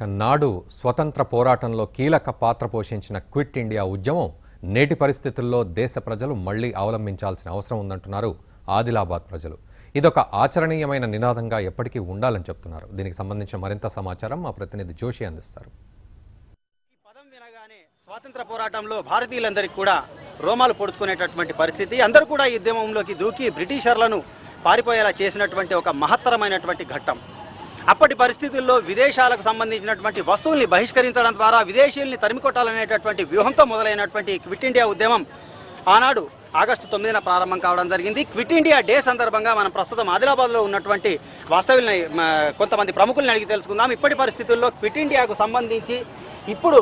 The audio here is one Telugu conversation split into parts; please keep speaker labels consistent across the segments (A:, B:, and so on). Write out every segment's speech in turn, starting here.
A: నాడు స్వతంత్ర పోరాటంలో కీలక పాత్ర పోషించిన క్విట్ ఇండియా ఉద్యమం నేటి పరిస్థితుల్లో దేశ ప్రజలు మళ్లీ అవలంబించాల్సిన అవసరం ఉందంటున్నారు ఆదిలాబాద్ ప్రజలు. ఇదొక ఆచరణీయమైన నినాదంగా ఎప్పటికీ ఉండాలని చెప్తున్నారు. దీనికి సంబంధించిన మరింత సమాచారం మా ప్రతినిధి జోషి అందిస్తారు.
B: ఈ పదం వినగానే స్వాతంత్ర పోరాటంలో భారతీయులందరికీ కూడా రోమాలు పొడుచుకునేటటువంటి పరిస్థితి. అందరూ కూడా ఈ ఉద్యమంలోకి దూకి బ్రిటిషర్లను పారిపోయేలా చేసినటువంటి ఒక మహత్తరమైనటువంటి ఘట్టం. అప్పటి పరిస్థితుల్లో విదేశాలకు సంబంధించినటువంటి వస్తువుల్ని బహిష్కరించడం ద్వారా విదేశీయుల్ని తరిమికొట్టాలనేటటువంటి వ్యూహంతో మొదలైనటువంటి క్విట్ ఇండియా ఉద్యమం ఆనాడు ఆగస్టు 9న ప్రారంభం కావడం జరిగింది. క్విట్ ఇండియా డే సందర్భంగా మనం ప్రస్తుతం ఆదిలాబాద్లో ఉన్నటువంటి వాస్తవుల్ని కొంతమంది ప్రముఖుల్ని అడిగి తెలుసుకుందాం. ఇప్పటి పరిస్థితుల్లో క్విట్ ఇండియాకు సంబంధించి ఇప్పుడు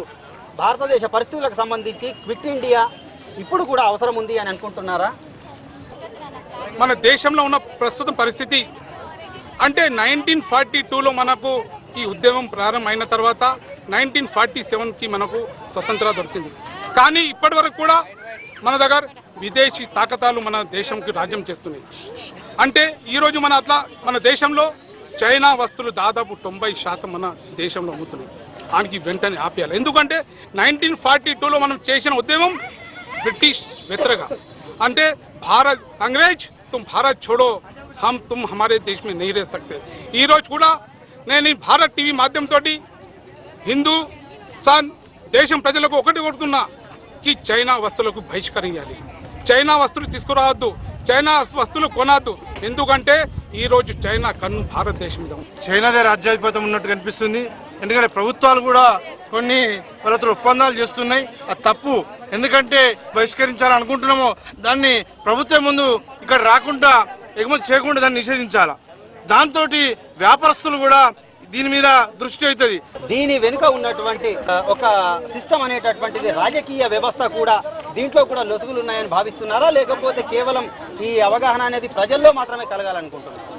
B: భారతదేశ పరిస్థితులకు సంబంధించి క్విట్ ఇండియా ఇప్పుడు కూడా అవసరం ఉంది అని అనుకుంటున్నారా?
C: మన దేశంలో ఉన్న ప్రస్తుత పరిస్థితి అంటే 1942లో మనకు ఈ ఉద్యమం ప్రారంభమైన తర్వాత 1947కి మనకు స్వతంత్రం దొరికింది. కానీ ఇప్పటి వరకు కూడా మన దగ్గర విదేశీ తాకతాలు మన దేశంకి రాజ్యం చేస్తున్నాయి. అంటే ఈరోజు మన దేశంలో చైనా వస్తువులు దాదాపు 90% మన దేశంలో అమ్ముతున్నాయి. దానికి వెంటనే ఆపేయాలి. ఎందుకంటే 1942లో మనం చేసిన ఉద్యమం బ్రిటిష్ వ్యతిరేక. అంటే అంగ్రేజ్ తుమ్ భారత్ छोड़ो हम तुम हमारे देश में नहीं रह सकते. ఈ రోజు కూడా నేను భారత్ టీవీ మాధ్యమంతో హిందూస్థాన్ దేశం ప్రజలకు ఒకటి కోరుతున్నా కి చైనా వస్తువులకు బహిష్కరించాలి. చైనా వస్తువులు తీసుకురావద్దు, చైనా వస్తువులు కొనద్దు. ఎందుకంటే ఈ రోజు చైనా కన్ను భారతదేశం మీద
D: చైనాదే రాజ్యాధిపత్యం ఉన్నట్టు కనిపిస్తుంది. ఎందుకంటే ప్రభుత్వాలు కూడా కొన్ని వాళ్ళతో ఒప్పందాలు చేస్తున్నాయి. అది తప్పు. ఎందుకంటే బహిష్కరించాలని అనుకుంటున్నామో దాన్ని ప్రభుత్వం ముందు ఇక్కడ రాకుండా ఎగుమతి చేయకుండా దాన్ని నిషేధించాలి. దాంతో వ్యాపారస్తులు కూడా దీని మీద దృష్టి అవుతుంది.
B: దీని వెనుక ఉన్నటువంటి ఒక సిస్టమ్ అనేటటువంటిది రాజకీయ వ్యవస్థ కూడా దీంట్లో కూడా లొసుగులు ఉన్నాయని భావిస్తున్నారా, లేకపోతే కేవలం ఈ అవగాహన అనేది ప్రజల్లో మాత్రమే కలగాలనుకుంటున్నారా?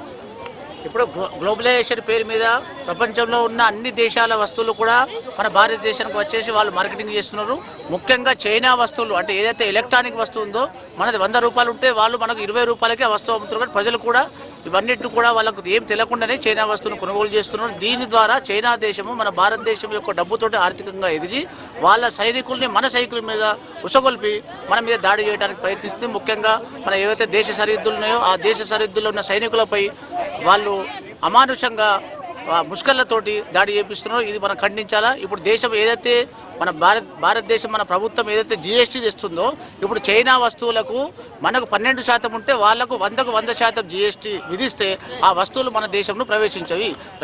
E: ఇప్పుడు గ్లోబలైజేషన్ పేరు మీద ప్రపంచంలో ఉన్న అన్ని దేశాల వస్తువులు కూడా మన భారతదేశానికి వచ్చేసి వాళ్ళు మార్కెటింగ్ చేస్తున్నారు. ముఖ్యంగా చైనా వస్తువులు అంటే ఏదైతే ఎలక్ట్రానిక్ వస్తువు ఉందో మనది 100 రూపాయలు ఉంటే వాళ్ళు మనకు 20 రూపాయలకే ఆ వస్తువు అమ్ముతున్నారు. కానీ ప్రజలు కూడా ఇవన్నిటిని కూడా వాళ్ళకు ఏం తెలియకుండానే చైనా వస్తువును కొనుగోలు చేస్తున్నారు. దీని ద్వారా చైనా దేశము మన భారతదేశం యొక్క డబ్బుతోటి ఆర్థికంగా ఎదిగి వాళ్ళ సైనికుల్ని మన సైనికుల మీద ఉసగొల్పి మన మీద దాడి చేయడానికి ప్రయత్నిస్తుంది. ముఖ్యంగా మన ఏవైతే దేశ సరిహద్దులు ఉన్నాయో ఆ దేశ సరిహద్దుల్లో ఉన్న సైనికులపై వాళ్ళు అమానుషంగా ముష్కర్లతోటి దాడి చేపిస్తున్నారు. ఇది మనం ఖండించాలా. ఇప్పుడు దేశం ఏదైతే మన భారతదేశం మన ప్రభుత్వం ఏదైతే GST తెస్తుందో ఇప్పుడు చైనా వస్తువులకు మనకు 12% ఉంటే వాళ్లకు 100% GST విధిస్తే ఆ వస్తువులు మన దేశంలో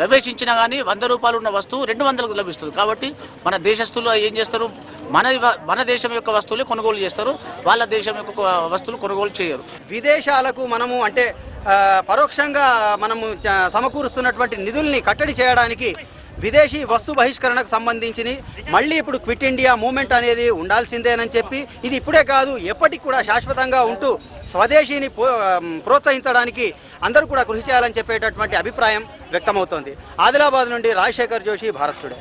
E: ప్రవేశించినా కానీ 100 రూపాయలు ఉన్న వస్తువు 200లకు లభిస్తుంది. కాబట్టి మన దేశస్తులు ఏం చేస్తారు, మన దేశం యొక్క వస్తువులు కొనుగోలు చేస్తారు, వాళ్ళ దేశం యొక్క వస్తువులు కొనుగోలు చేయరు.
B: విదేశాలకు మనము అంటే పరోక్షంగా మనము సమకూరుస్తున్నటువంటి నిధుల్ని కట్టడి చేయడానికి విదేశీ వస్తు బహిష్కరణకు సంబంధించి మళ్ళీ ఇప్పుడు క్విట్ ఇండియా మూవ్మెంట్ అనేది ఉండాల్సిందేనని చెప్పి ఇది ఇప్పుడే కాదు ఎప్పటికి కూడా శాశ్వతంగా ఉంటూ స్వదేశీని ప్రోత్సహించడానికి అందరూ కూడా కృషి చేయాలని చెప్పేటటువంటి అభిప్రాయం వ్యక్తమవుతోంది. ఆదిలాబాద్ నుండి రాజశేఖర్ జోషి, భారత్ టుడే.